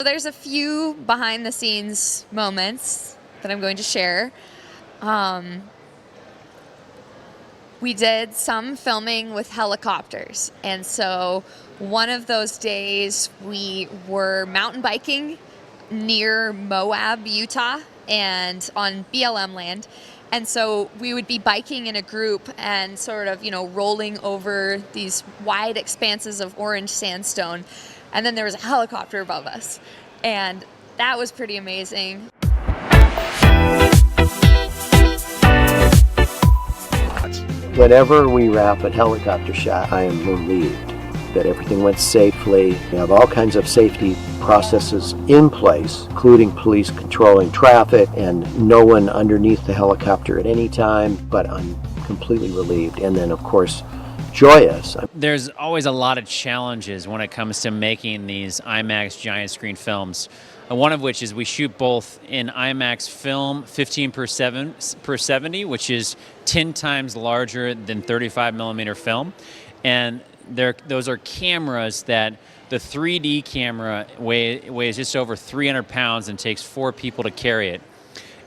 there's a few behind the scenes moments that I'm going to share. We did some filming with helicopters. And so one of those days we were mountain biking near Moab, Utah, and on BLM land. And so we would be biking in a group and sort of, rolling over these wide expanses of orange sandstone. And then there was a helicopter above us. And that was pretty amazing. Whenever we wrap a helicopter shot, I am relieved that everything went safely. We have all kinds of safety processes in place, including police controlling traffic and no one underneath the helicopter at any time, but I'm completely relieved. And then, of course, joyous. There's always a lot of challenges when it comes to making these IMAX giant screen films. One of which is we shoot both in IMAX film 15 per 70, which is 10 times larger than 35 millimeter film. And those are cameras that the 3D camera weighs just over 300 pounds and takes 4 people to carry it.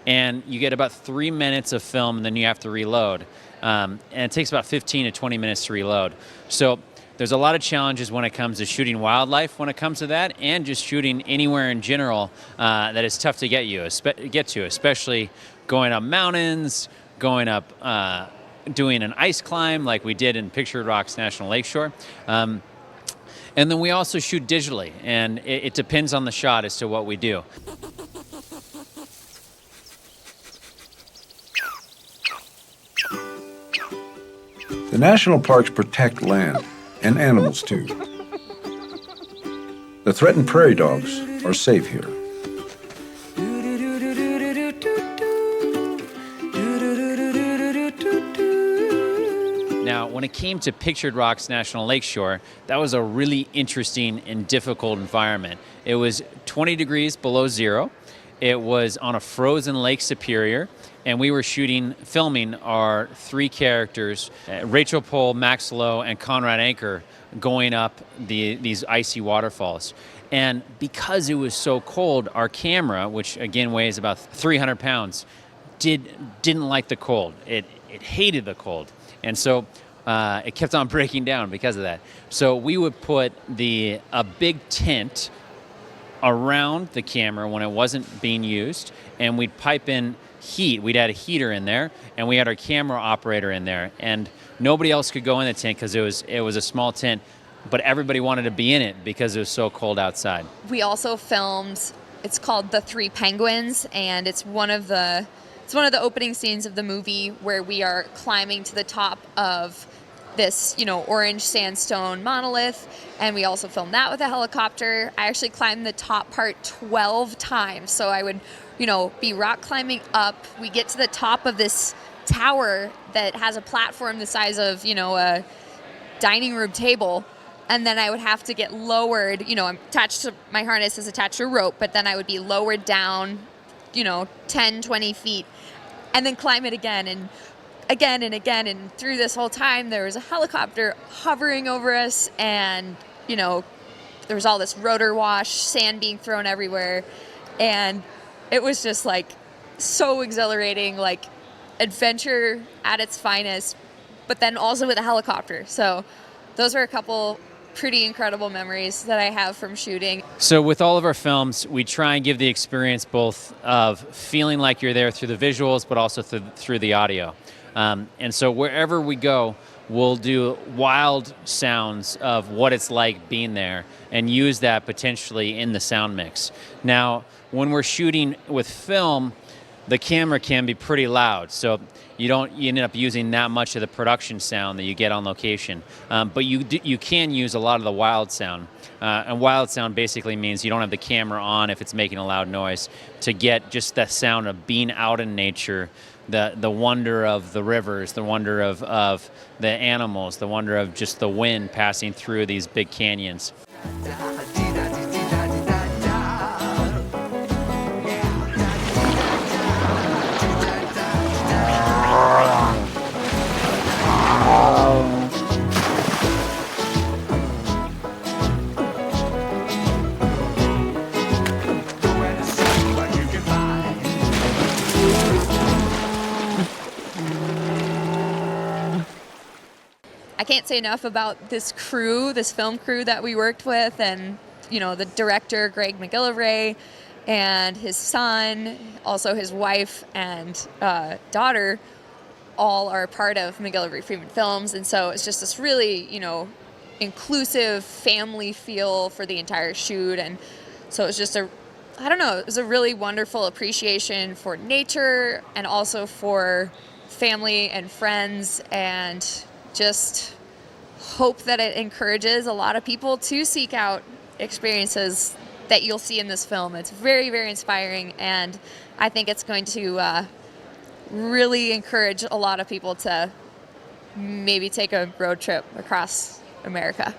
And you get about 3 minutes of film and then you have to reload. And it takes about 15 to 20 minutes to reload. So there's a lot of challenges when it comes to shooting wildlife when it comes to that, and just shooting anywhere in general that is tough to get to, especially going up mountains, going up, doing an ice climb like we did in Pictured Rocks National Lakeshore. And then we also shoot digitally, and it depends on the shot as to what we do. The national parks protect land and animals too. The threatened prairie dogs are safe here. Now, when it came to Pictured Rocks National Lakeshore, that was a really interesting and difficult environment. It was 20 degrees below zero. It was on a frozen Lake Superior, and we were filming our 3 characters, Rachel Pohl, Max Lowe, and Conrad Anker, going up these icy waterfalls. And because it was so cold, our camera, which again weighs about 300 pounds, didn't like the cold. It hated the cold. And so it kept on breaking down because of that. So we would put a big tent around the camera when it wasn't being used, and we'd pipe in heat. We'd add a heater in there, and we had our camera operator in there, and nobody else could go in the tent because it was a small tent, but everybody wanted to be in it because it was so cold outside. We also filmed, it's called The 3 Penguins, and it's one of the opening scenes of the movie where we are climbing to the top of this, orange sandstone monolith, and we also filmed that with a helicopter. I actually climbed the top part 12 times, so I would, be rock climbing up. We get to the top of this tower that has a platform the size of, a dining room table, and then I would have to get lowered, I'm attached to, my harness is attached to a rope, but then I would be lowered down, 10, 20 feet, and then climb it again, and again and again, and through this whole time there was a helicopter hovering over us, and there was all this rotor wash, sand being thrown everywhere, and it was just so exhilarating, adventure at its finest, but then also with a helicopter. So those are a couple pretty incredible memories that I have from shooting. So with all of our films, we try and give the experience both of feeling like you're there through the visuals, but also through the audio. And so wherever we go, we'll do wild sounds of what it's like being there and use that potentially in the sound mix. Now, when we're shooting with film, the camera can be pretty loud, so you end up using that much of the production sound that you get on location. But you can use a lot of the wild sound. And wild sound basically means you don't have the camera on if it's making a loud noise, to get just the sound of being out in nature, the wonder of the rivers, the wonder of the animals, the wonder of just the wind passing through these big canyons. I can't say enough about this crew, this film crew that we worked with, and the director Greg MacGillivray and his son, also his wife and daughter, all are part of MacGillivray Freeman Films, and so it's just this really inclusive family feel for the entire shoot. And so it's just it was a really wonderful appreciation for nature and also for family and friends, and just hope that it encourages a lot of people to seek out experiences that you'll see in this film. It's very, very inspiring, and I think it's going to really encourage a lot of people to maybe take a road trip across America.